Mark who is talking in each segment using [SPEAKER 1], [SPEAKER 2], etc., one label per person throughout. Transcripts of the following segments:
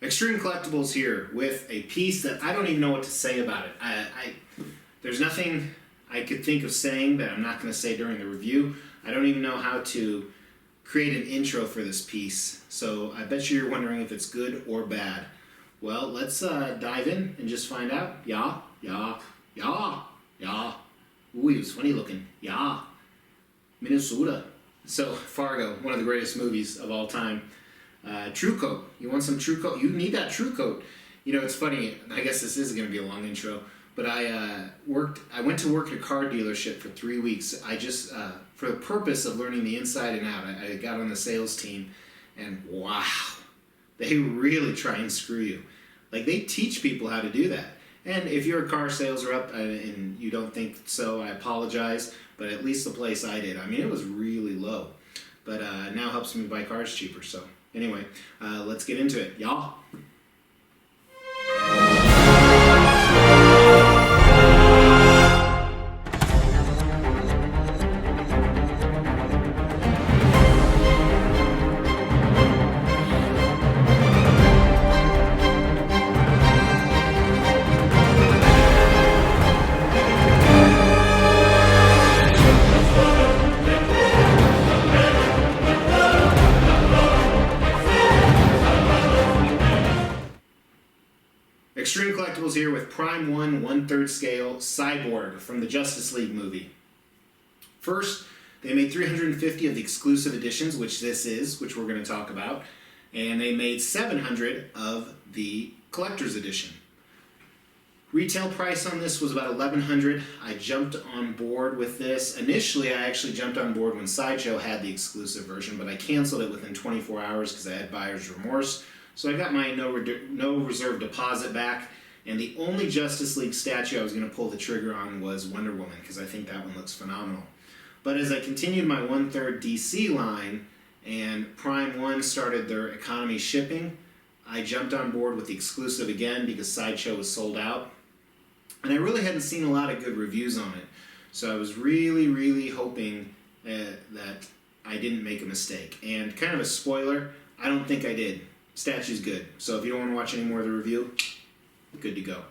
[SPEAKER 1] Extreme Collectibles here with a piece that I don't even know what to say about it. There's nothing I could think of saying that I'm not going to say during the review. I don't even know how to create an intro for this piece, so I bet you're wondering if it's good or bad. Well, let's dive in and just find out. Yeah. Ooh, he was funny looking. Yeah. Minnesota. So, Fargo, one of the greatest movies of all time. True Coat. You want some True Coat? You need that True Coat. You know, it's funny. I guess this is going to be a long intro, but I went to work at a car dealership for 3 weeks. I just, for the purpose of learning the inside and out, I got on the sales team, and wow, they really try and screw you. Like, they teach people how to do that. And if you're a car sales rep and you don't think so, I apologize. But at least the place I did, I mean, it was really low. But now helps me buy cars cheaper. So anyway, let's get into it, y'all. Extreme Collectibles here with Prime 1 1/3 scale Cyborg from the Justice League movie. First, they made 350 of the exclusive editions, which this is, which we're going to talk about, and they made 700 of the collector's edition. Retail price on this was about $1,100. I jumped on board with this. Initially, I actually jumped on board when Sideshow had the exclusive version, but I canceled it within 24 hours because I had buyer's remorse. So I got my no reserve deposit back, and the only Justice League statue I was going to pull the trigger on was Wonder Woman, because I think that one looks phenomenal. But as I continued my 1/3 DC line, and Prime 1 started their economy shipping, I jumped on board with the exclusive again because Sideshow was sold out. And I really hadn't seen a lot of good reviews on it. So I was really, really hoping that I didn't make a mistake. And kind of a spoiler, I don't think I did. Statue's good. So if you don't want to watch any more of the review, good to go.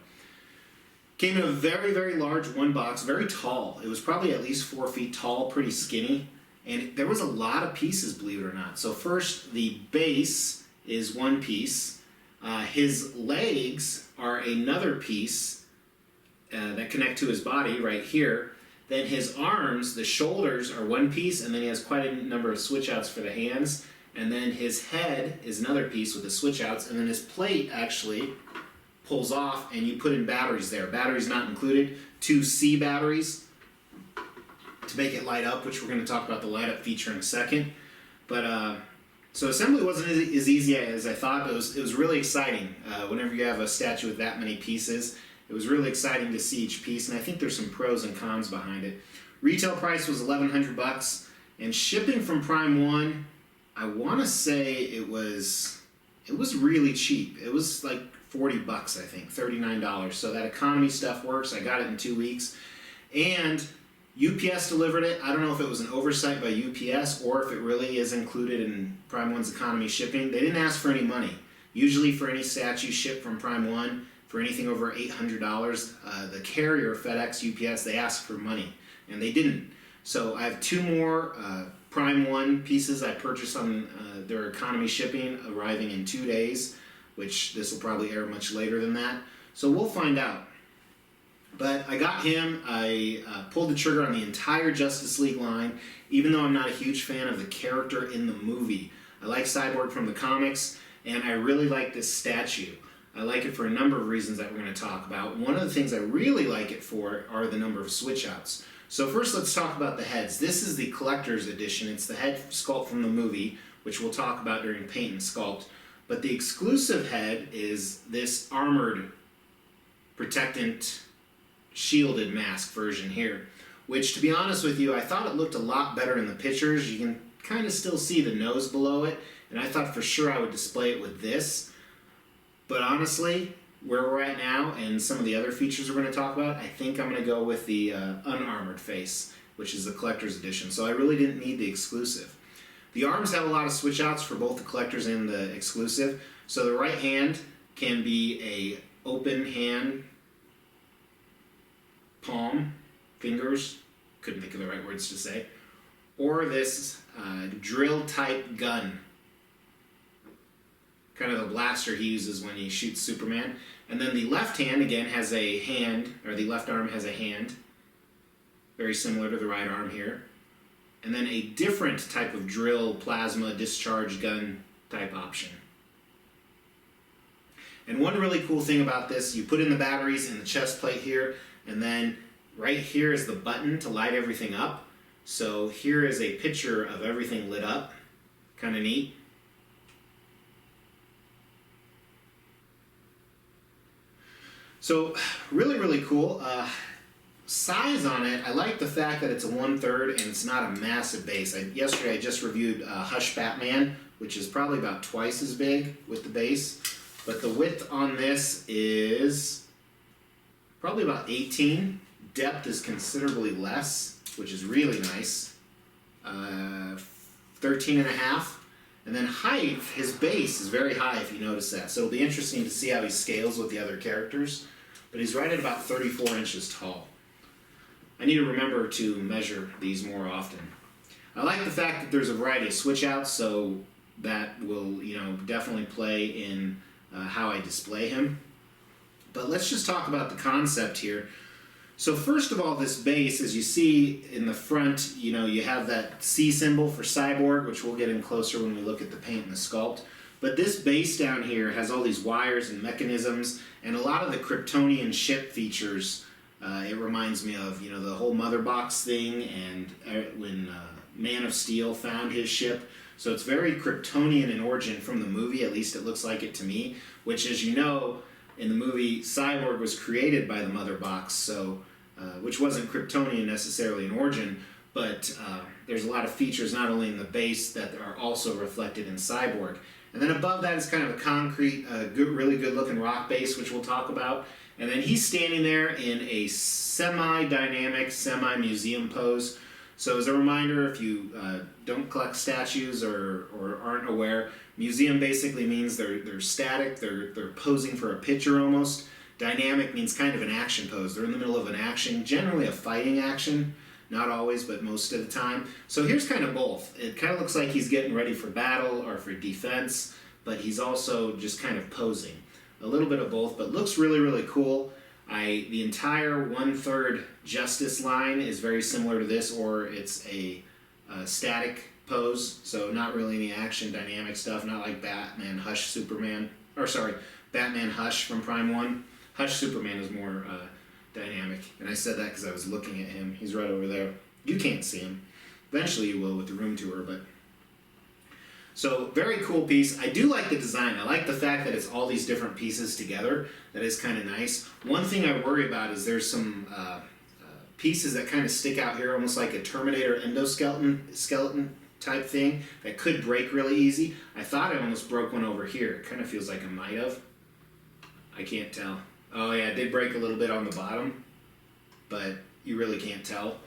[SPEAKER 1] Came in a very, very large one box, very tall. It was probably at least 4 feet tall, pretty skinny. And there was a lot of pieces, believe it or not. So first, the base is one piece. His legs are another piece that connect to his body right here. Then his arms, the shoulders, are one piece, and then he has quite a number of switch outs for the hands. And then his head is another piece with the switch outs, and then his plate actually pulls off, and you put in batteries there. Batteries not included, 2 C batteries to make it light up, which we're going to talk about the light up feature in a second. But so assembly wasn't as easy as I thought, but it was really exciting. Whenever you have a statue with that many pieces, it was really exciting to see each piece, and I think there's some pros and cons behind it. Retail price was $1,100, and shipping from Prime 1, I want to say it was really cheap. It was like $40, I think, $39. So that economy stuff works. I got it in 2 weeks. And UPS delivered it. I don't know if it was an oversight by UPS or if it really is included in Prime 1's economy shipping. They didn't ask for any money. Usually for any statue shipped from Prime 1, for anything over $800, the carrier, FedEx, UPS, they ask for money. And they didn't. So I have 2 more Prime 1 pieces I purchased on their economy shipping, arriving in 2 days, which this will probably air much later than that. So we'll find out. But I got him. I pulled the trigger on the entire Justice League line, even though I'm not a huge fan of the character in the movie. I like Cyborg from the comics, and I really like this statue. I like it for a number of reasons that we're going to talk about. One of the things I really like it for are the number of switch outs. So first, let's talk about the heads. This is the collector's edition. It's the head sculpt from the movie, which we'll talk about during paint and sculpt. But the exclusive head is this armored, protectant, shielded mask version here, which, to be honest with you, I thought it looked a lot better in the pictures. You can kind of still see the nose below it, and I thought for sure I would display it with this. But honestly, where we're at now and some of the other features we're going to talk about, I think I'm going to go with the unarmored face, which is the collector's edition. So I really didn't need the exclusive. The arms have a lot of switch outs for both the collectors and the exclusive. So the right hand can be a open hand, palm, fingers, couldn't think of the right words to say, or this drill type gun, kind of the blaster he uses when he shoots Superman. And then the left hand again has a hand, or the left arm has a hand, very similar to the right arm here. And then a different type of drill, plasma, discharge gun type option. And one really cool thing about this, you put in the batteries in the chest plate here, and then right here is the button to light everything up. So here is a picture of everything lit up, kind of neat. So really, really cool. Size on it, I like the fact that it's a 1/3 and it's not a massive base. Yesterday I just reviewed Hush Batman, which is probably about twice as big with the base. But the width on this is probably about 18. Depth is considerably less, which is really nice. 13.5. And then height, his base is very high if you notice that. So it'll be interesting to see how he scales with the other characters. But he's right at about 34 inches tall. I need to remember to measure these more often. I like the fact that there's a variety of switch outs, so that will, definitely play in how I display him. But let's just talk about the concept here. So first of all, this base, as you see in the front, you have that C symbol for Cyborg, which we'll get in closer when we look at the paint and the sculpt. But this base down here has all these wires and mechanisms, and a lot of the Kryptonian ship features. It reminds me of, the whole mother box thing, and when Man of Steel found his ship. So it's very Kryptonian in origin from the movie, at least it looks like it to me, which, as you know, in the movie, Cyborg was created by the mother box, so which wasn't Kryptonian necessarily in origin, but there's a lot of features not only in the base that are also reflected in Cyborg. And then above that is kind of a concrete, really good looking rock base, which we'll talk about. And then he's standing there in a semi-dynamic, semi-museum pose. So as a reminder, if you don't collect statues or aren't aware, museum basically means they're static, they're posing for a picture almost. Dynamic means kind of an action pose. They're in the middle of an action, generally a fighting action. Not always, but most of the time. So here's kind of both. It kind of looks like he's getting ready for battle or for defense, but he's also just kind of posing. A little bit of both, but looks really, really cool. The entire 1/3 Justice line is very similar to this, or it's a static pose, so not really any action dynamic stuff, not like Batman Hush Superman, Batman Hush from Prime 1. Hush Superman is more dynamic, and I said that because I was looking at him. He's right over there. You can't see him. Eventually you will with the room tour, but... So, very cool piece. I do like the design. I like the fact that it's all these different pieces together. That is kind of nice. One thing I worry about is there's some pieces that kind of stick out here, almost like a Terminator skeleton type thing that could break really easy. I thought I almost broke one over here. It kind of feels like I might have. I can't tell. Oh yeah, it did break a little bit on the bottom, but you really can't tell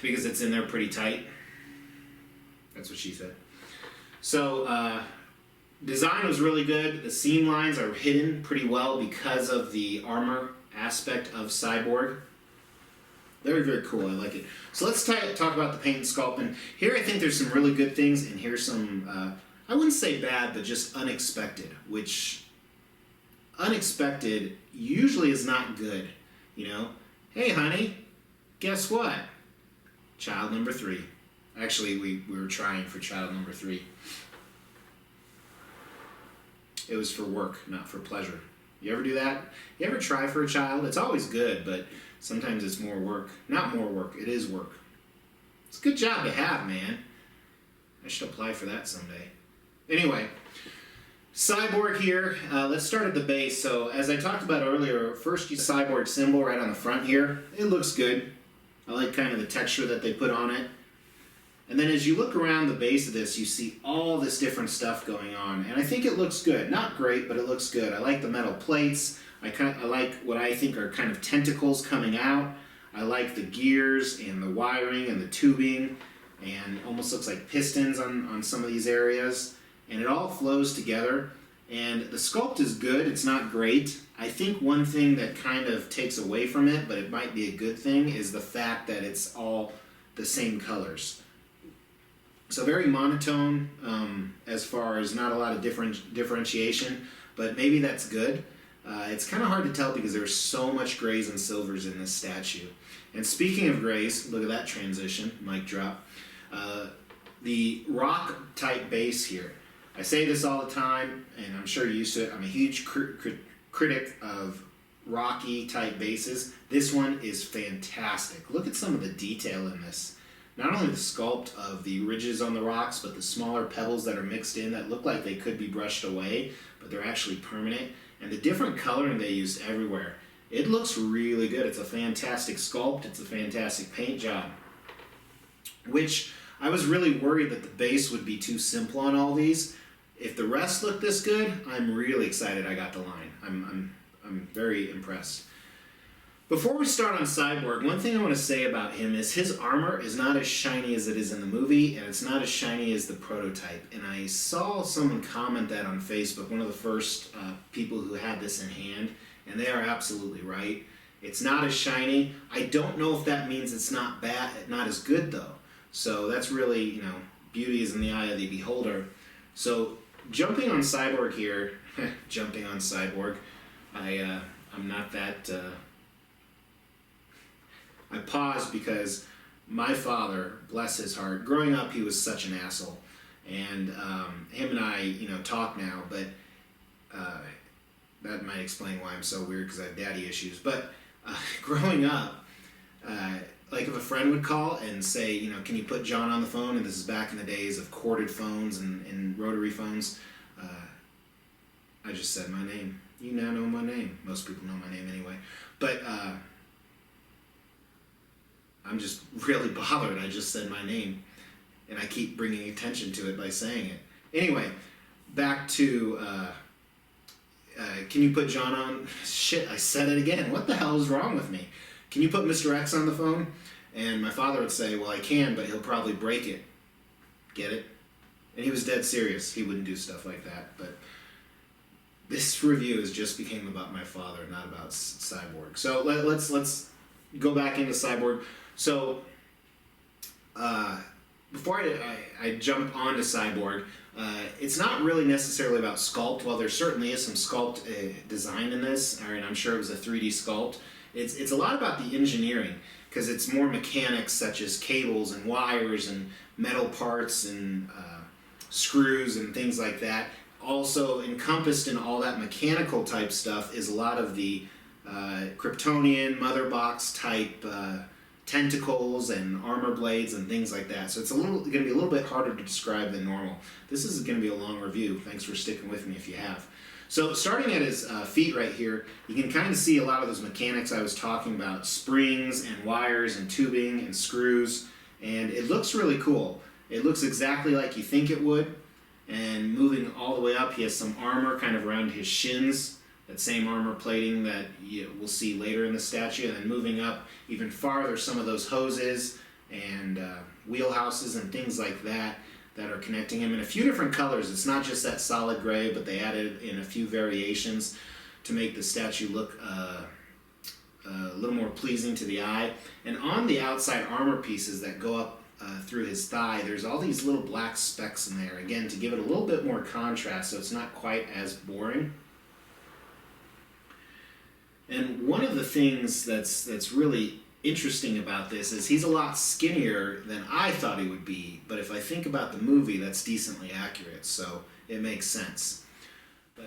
[SPEAKER 1] because it's in there pretty tight. That's what she said. So, design was really good. The seam lines are hidden pretty well because of the armor aspect of Cyborg. Very, very cool. I like it. So let's talk about the paint and sculpt. And here I think there's some really good things, and here's some, I wouldn't say bad, but just unexpected, which unexpected usually is not good. Hey honey, guess what? Child number 3. Actually, we were trying for child number 3. It was for work, not for pleasure. You ever do that? You ever try for a child? It's always good, but sometimes it's more work. Not more work, it is work. It's a good job to have, man. I should apply for that someday. Anyway, Cyborg here. Let's start at the base. So, as I talked about earlier, first you Cyborg symbol right on the front here. It looks good. I like kind of the texture that they put on it. And then as you look around the base of this, you see all this different stuff going on. And I think it looks good. Not great, but it looks good. I like the metal plates. I like what I think are kind of tentacles coming out. I like the gears and the wiring and the tubing. and almost looks like pistons on some of these areas, and it all flows together. And the sculpt is good, it's not great. I think one thing that kind of takes away from it, but it might be a good thing, is the fact that it's all the same colors. So very monotone as far as not a lot of differentiation, but maybe that's good. It's kind of hard to tell because there's so much grays and silvers in this statue. And speaking of grays, look at that transition, mic drop. The rock type base here. I say this all the time, and I'm sure you're used to it. I'm a huge critic of rocky type bases. This one is fantastic. Look at some of the detail in this. Not only the sculpt of the ridges on the rocks, but the smaller pebbles that are mixed in that look like they could be brushed away, but they're actually permanent. And the different coloring they used everywhere. It looks really good. It's a fantastic sculpt. It's a fantastic paint job. Which I was really worried that the base would be too simple on all these. If the rest look this good, I'm really excited I got the line. I'm very impressed. Before we start on Cyborg, one thing I want to say about him is his armor is not as shiny as it is in the movie, and it's not as shiny as the prototype. And I saw someone comment that on Facebook, one of the first people who had this in hand, and they are absolutely right. It's not as shiny. I don't know if that means it's not bad, not as good though. So that's really, beauty is in the eye of the beholder. So jumping on Cyborg here, jumping on Cyborg, I'm not that... I paused because my father, bless his heart, growing up he was such an asshole, and him and I, talk now, but that might explain why I'm so weird, because I have daddy issues. But growing up, like if a friend would call and say, can you put John on the phone, and this is back in the days of corded phones and rotary phones, I just said my name. You now know my name. Most people know my name anyway. But I'm just really bothered. I just said my name, and I keep bringing attention to it by saying it. Anyway, back to, can you put John on? Shit, I said it again. What the hell is wrong with me? Can you put Mr. X on the phone? And my father would say, well, I can, but he'll probably break it. Get it? And he was dead serious. He wouldn't do stuff like that. But this review has just became about my father, not about Cyborg. So let's go back into Cyborg. So, before I jump onto Cyborg, it's not really necessarily about sculpt. While there certainly is some sculpt design in this, and I'm sure it was a 3D sculpt, it's a lot about the engineering, because it's more mechanics such as cables and wires and metal parts and screws and things like that. Also encompassed in all that mechanical type stuff is a lot of the Kryptonian mother box type tentacles and armor blades and things like that. So it's going to be a little bit harder to describe than normal. This is going to be a long review. Thanks for sticking with me if you have. So starting at his feet right here, you can kind of see a lot of those mechanics I was talking about. Springs and wires and tubing and screws. And it looks really cool. It looks exactly like you think it would. And moving all the way up, he has some armor kind of around his shins. That same armor plating that we'll see later in the statue. And then moving up even farther, some of those hoses and wheelhouses and things like that are connecting him in a few different colors. It's not just that solid gray, but they added in a few variations to make the statue look a little more pleasing to the eye. And on the outside armor pieces that go up through his thigh, there's all these little black specks in there, again, to give it a little bit more contrast so it's not quite as boring. And one of the things that's really interesting about this is he's a lot skinnier than I thought he would be, but if I think about the movie, that's decently accurate, so it makes sense.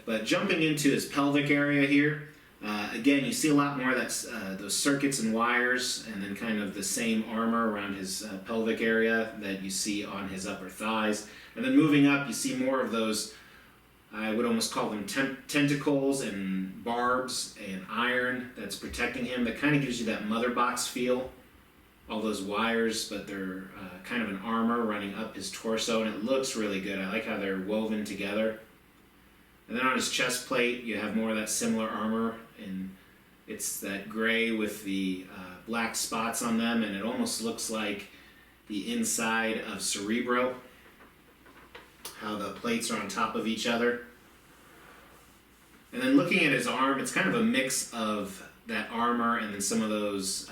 [SPEAKER 1] But jumping into his pelvic area here, again, you see a lot more of that, those circuits and wires, and then kind of the same armor around his pelvic area that you see on his upper thighs. And then moving up, you see more of those, I would almost call them tentacles and barbs and iron that's protecting him. That kind of gives you that mother box feel. All those wires, but they're kind of an armor running up his torso, and it looks really good. I like how they're woven together. And then on his chest plate, you have more of that similar armor, and it's that gray with the black spots on them, and it almost looks like the inside of Cerebro, how the plates are on top of each other. And then looking at his arm, it's kind of a mix of that armor and then some of those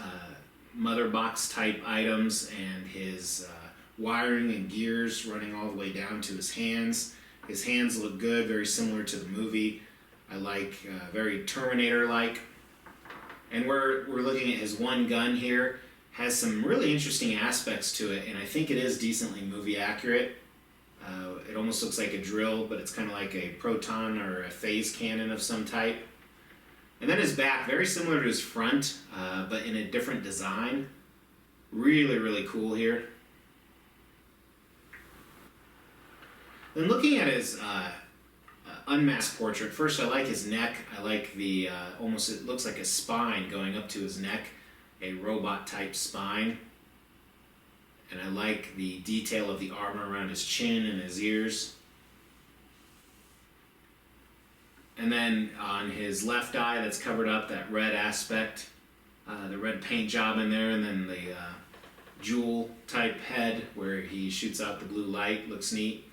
[SPEAKER 1] mother box type items, and his wiring and gears running all the way down to his hands. His hands look good, very similar to the movie. I like, very Terminator-like. And we're looking at his one gun here. Has some really interesting aspects to it, and I think it is decently movie accurate. It almost looks like a drill, but it's kind of like a proton or a phase cannon of some type. And then his back, very similar to his front, but in a different design. Really, really cool here. Then looking at his unmasked portrait, first I like his neck. I like the, almost it looks like a spine going up to his neck, a robot type spine. And I like the detail of the armor around his chin and his ears. And then on his left eye that's covered up, that red aspect, the red paint job in there, and then the jewel type head where he shoots out the blue light, looks neat.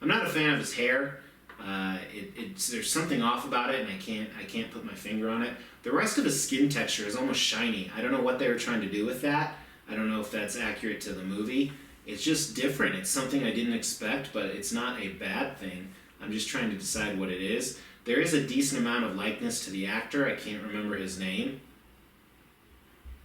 [SPEAKER 1] I'm not a fan of his hair. There's something off about it, and I can't put my finger on it. The rest of his skin texture is almost shiny. I don't know what they were trying to do with that. I don't know if that's accurate to the movie. It's just different. It's something I didn't expect, but it's not a bad thing. I'm just trying to decide what it is. There is a decent amount of likeness to the actor. I can't remember his name.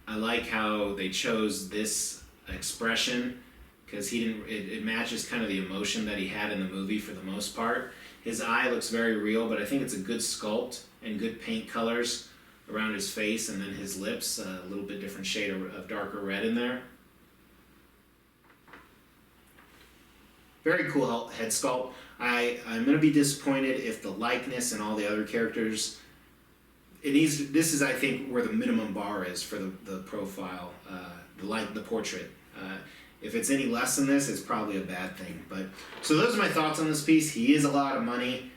[SPEAKER 1] I like how they chose this expression because it matches kind of the emotion that he had in the movie for the most part. His eye looks very real, but I think it's a good sculpt and good paint colors around his face, and then his lips, a little bit different shade of darker red in there. Very cool head sculpt. I'm going to be disappointed if the likeness and all the other characters, this is I think where the minimum bar is for the profile, the portrait. If it's any less than this, it's probably a bad thing. But so those are my thoughts on this piece. He is a lot of money.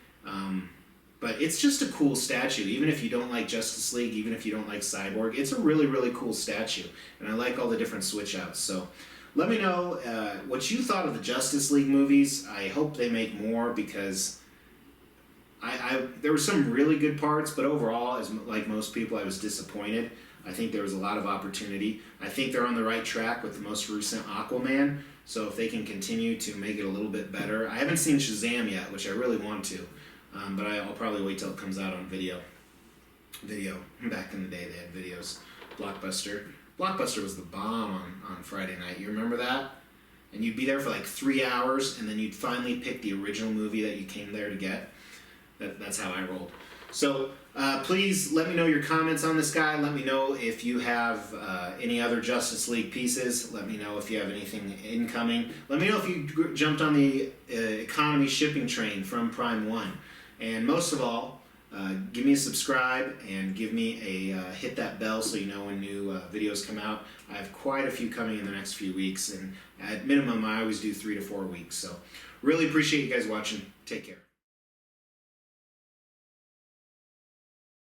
[SPEAKER 1] But it's just a cool statue. Even if you don't like Justice League, even if you don't like Cyborg, it's a really, really cool statue. And I like all the different switch outs. So let me know what you thought of the Justice League movies. I hope they make more because there were some really good parts, but overall, like most people, I was disappointed. I think there was a lot of opportunity. I think they're on the right track with the most recent Aquaman. So if they can continue to make it a little bit better. I haven't seen Shazam yet, which I really want to. But I'll probably wait till it comes out on video. Back in the day, they had videos. Blockbuster. Blockbuster was the bomb on Friday night. You remember that? And you'd be there for like 3 hours, and then you'd finally pick the original movie that you came there to get. That's how I rolled. So please let me know your comments on this guy. Let me know if you have any other Justice League pieces. Let me know if you have anything incoming. Let me know if you jumped on the economy shipping train from Prime 1. And most of all, give me a subscribe and give me a hit that bell so you know when new videos come out. I have quite a few coming in the next few weeks, and at minimum I always do 3 to 4 weeks. So really appreciate you guys watching. Take care.